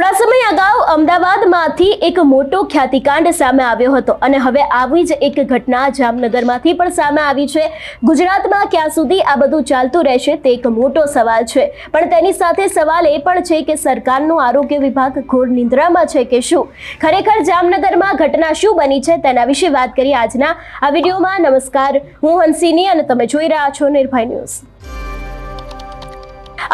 થોડા સમય અગાઉ અમદાવાદમાંથી એક મોટો ખ્યાતિકાંડ સામે આવ્યો હતો અને હવે આવી જ એક ઘટના જામનગરમાંથી પણ સામે આવી છે। ગુજરાતમાં ક્યાં સુધી આ બધું ચાલતું રહેશે તે એક મોટો સવાલ છે, પણ તેની સાથે સવાલ એ પણ છે કે સરકારનું આરોગ્ય વિભાગ ઘોર નિંદ્રામાં છે કે શું? ખરેખર જામનગરમાં ઘટના શું બની છે તેના વિશે વાત કરીએ આજના આ વિડીયોમાં। નમસ્કાર, હું હંસિની અને તમે જોઈ રહ્યા છો નિર્ભય ન્યૂઝ।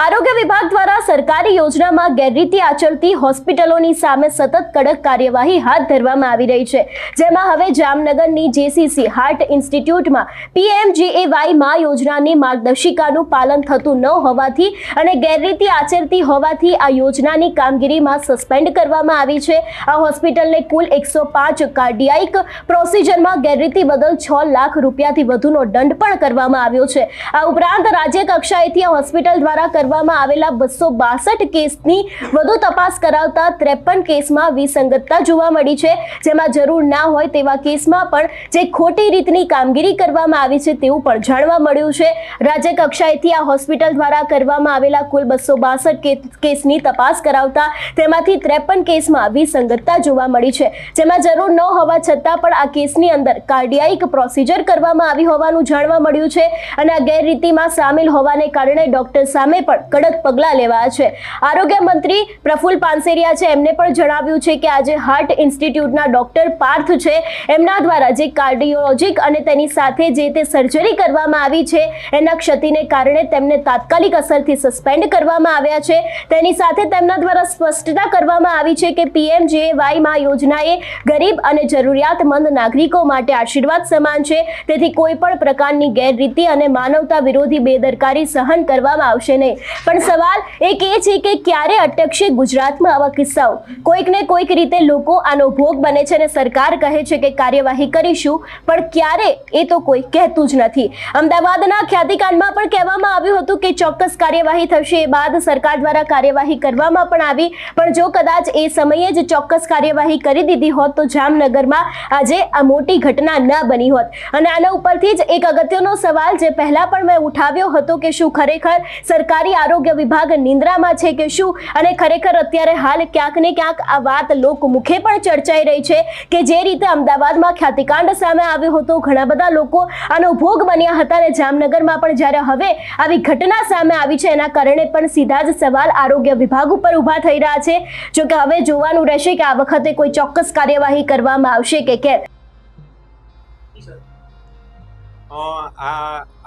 આરોગ્ય વિભાગ દ્વારા સરકારી યોજનામાં ગેરરીતિ આચરતી હોસ્પિટલોની સામે સતત કડક કાર્યવાહી હાથ ધરવામાં આવી રહી છે, જેમાં હવે જામનગરની જેસીસી હાર્ટ ઇન્સ્ટિટ્યૂટમાં PMJAY માં યોજનાની માર્ગદર્શિકાનું પાલન થતું ન હોવાથી અને ગેરરીતિ આચરતી હોવાથી આ યોજનાની કામગીરીમાં સસ્પેન્ડ કરવામાં આવી છે। આ હોસ્પિટલને કુલ 105 કાર્ડિયાઇક પ્રોસિજરમાં ગેરરીતિ બદલ 6 લાખ રૂપિયાથી વધુનો દંડ પણ કરવામાં આવ્યો છે। આ ઉપરાંત રાજ્ય કક્ષાએથી આ હોસ્પિટલ દ્વારા કરવામાં આવેલા 262 કેસની વધુ તપાસ કરાવતા 53 કેસમાં વિસંગતતા જોવા મળી છે, જેમાં જરૂર ના હોય તેવા કેસમાં પણ જે ખોટી રીતની કામગીરી કરવામાં આવી છે તેવું પણ જાણવા મળ્યું છે। રાજ્ય કક્ષાએથી આ હોસ્પિટલ દ્વારા કરવામાં આવેલા કુલ 262 કેસની તપાસ કરાવતા તેમાંથી 53 કેસમાં વિસંગતતા જોવા મળી છે, જેમાં જરૂર ન હોવા છતાં પણ આ કેસની અંદર કાર્ડિયાઇક પ્રોસિજર કરવામાં આવી હોવાનું જાણવા મળ્યું છે અને આ ગેરરીતિમાં સામેલ હોવાને કારણે ડોક્ટર સામે પણ કડક પગલાં લેવાયા છે। આરોગ્ય મંત્રી પ્રફુલ પાનસેરિયા છે, એમને પણ જણાવ્યું છે કે આજે હાર્ટ ઇન્સ્ટિટ્યૂટના ડોક્ટર પાર્થ છે, એમના દ્વારા જે કાર્ડિયોલોજિક અને તેની સાથે જે તે સર્જરી કરવામાં આવી છે એના ક્ષતિને કારણે તેમને તાત્કાલિક અસરથી સસ્પેન્ડ કરવામાં આવ્યા છે। તેની સાથે તેમના દ્વારા સ્પષ્ટતા કરવામાં આવી છે કે PMJAY માં યોજનાએ ગરીબ અને જરૂરિયાતમંદ નાગરિકો માટે આશીર્વાદ સમાન છે, તેથી કોઈ પણ પ્રકારની ગેરરીતિ અને માનવતા વિરોધી બેદરકારી સહન કરવામાં આવશે નહીં। પણ સવાલ એક એ છે કે ક્યારે અટકશે ગુજરાતમાં આવા કિસ્સાઓ? કોઈક ને કોઈક રીતે લોકો આનો ભોગ બને છે અને સરકાર કહે છે કે કાર્યવાહી કરીશું, પણ ક્યારે એ તો કોઈ કહેતું જ નથી। અમદાવાદના ખ્યાતિકાંડમાં પણ કહેવામાં આવ્યું હતું કે ચોક્કસ કાર્યવાહી થશે, એ બાદ સરકાર દ્વારા કાર્યવાહી કરવામાં પણ આવી, પણ જો કદાચ એ સમયે જ ચોક્કસ કાર્યવાહી કરી દીધી હોત તો જામનગરમાં આજે આ મોટી ઘટના ન બની હોત। અને આના ઉપરથી જ એક અગત્યનો સવાલ જે પહેલા પણ મેં ઉઠાવ્યો હતો કે શું ખરેખર સરકારી આરોગ્ય વિભાગ નિંદ્રામાં છે કે શું? અને ખરેખર અત્યારે હાલ ક્યાંક ને ક્યાંક આ વાત લોકમુખે પણ ચર્ચાઈ રહી છે કે જે રીતે અમદાવાદમાં ખ્યાતિકાંડ સામે આવ્યો હતો, ઘણા બધા લોકો આનો ભોગ બન્યા હતા અને જામનગરમાં પણ જ્યારે હવે આવી ઘટના સામે આવી છે એના કારણે પણ સીધા જ સવાલ આરોગ્ય વિભાગ ઉપર ઊભા થઈ રહ્યા છે। જો કે હવે જોવાનું રહેશે કે આ વખતે કોઈ ચોક્કસ કાર્યવાહી કરવામાં આવશે કે કેમ।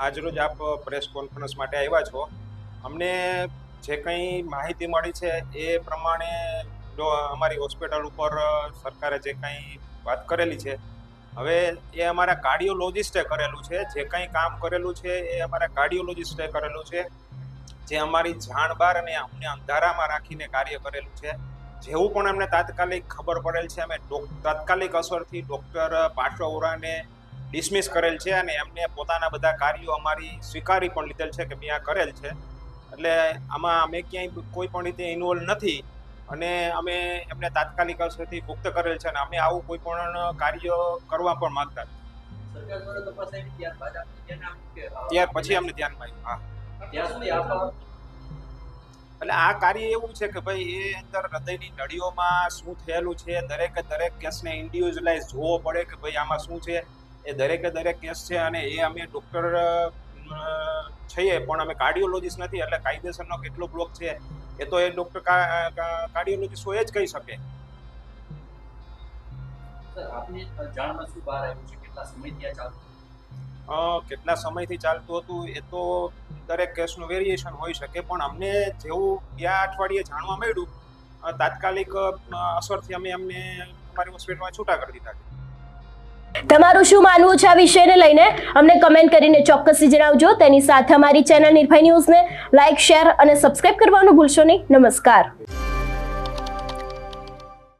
આજરોજ આપ પ્રેસ કોન્ફરન્સ માટે આવ્યા છો। અમને જે કંઈ માહિતી મળી છે એ પ્રમાણે જો અમારી હોસ્પિટલ ઉપર સરકારે જે કંઈ વાત કરેલી છે, હવે એ અમારા કાર્ડિયોલોજિસ્ટે કરેલું છે, જે કંઈ કામ કરેલું છે એ અમારા કાર્ડિયોલોજિસ્ટે કરેલું છે, જે અમારી જાણ બહાર અને અમને અંધારામાં રાખીને કાર્ય કરેલું છે। જેવું પણ અમને તાત્કાલિક ખબર પડેલ છે અમે તાત્કાલિક અસરથી ડૉક્ટર પાર્થ વોરાને ડિસમિસ કરેલ છે અને એમને પોતાના બધા કાર્યો અમારી સ્વીકારી પણ લીધેલ છે કે મેં આ કરેલ છે, એટલે આમાં અમે ક્યાંય કોઈ પણ રીતે ઇન્વોલ્વ નથી અને અમે એમને તાત્કાલિક અસરથી મુક્ત કરેલ છે અને અમે આવું કોઈ પણ કાર્ય કરવા પણ માંગતા નથી। ત્યાર પછી અમને ધ્યાનમાં આવ્યું। હા, એટલે આ કાર્ય એવું છે કે ભાઈ એ અંદર હૃદયની નળીઓમાં શું થયેલું છે, દરેક કેસને ઇન્ડિવિજ્યુઅલાઇઝ જોવો પડે કે ભાઈ આમાં શું છે, એ દરેક કેસ છે અને એ અમે ડૉક્ટર છીએ પણ અમે કાર્ડિયોલોજિસ્ટ નથી, એટલે કાયદેસરનો કેટલો બ્લોક છે એ તો એ ડૉક્ટર કાર્ડિયોલોજિસ્ટ હોય જ કહી શકે। કેટલા સમયથી ચાલતું હતું એ તો દરેક કેસનું વેરિએશન હોઈ શકે, પણ અમને જેવું ગયા અઠવાડિયે જાણવા મળ્યું તાત્કાલિક અસરથી અમે અમને અમારી હોસ્પિટલમાં છૂટા કરી દીધા। તમારું શું માનવું છે આ વિષયને લઈને અમને કમેન્ટ કરીને ચોક્કસથી જણાવજો। તેની સાથે અમારી ચેનલ નિર્ભય ન્યૂઝને લાઇક, શેર અને સબસ્ક્રાઇબ કરવાનું ભૂલશો નહીં। નમસ્કાર।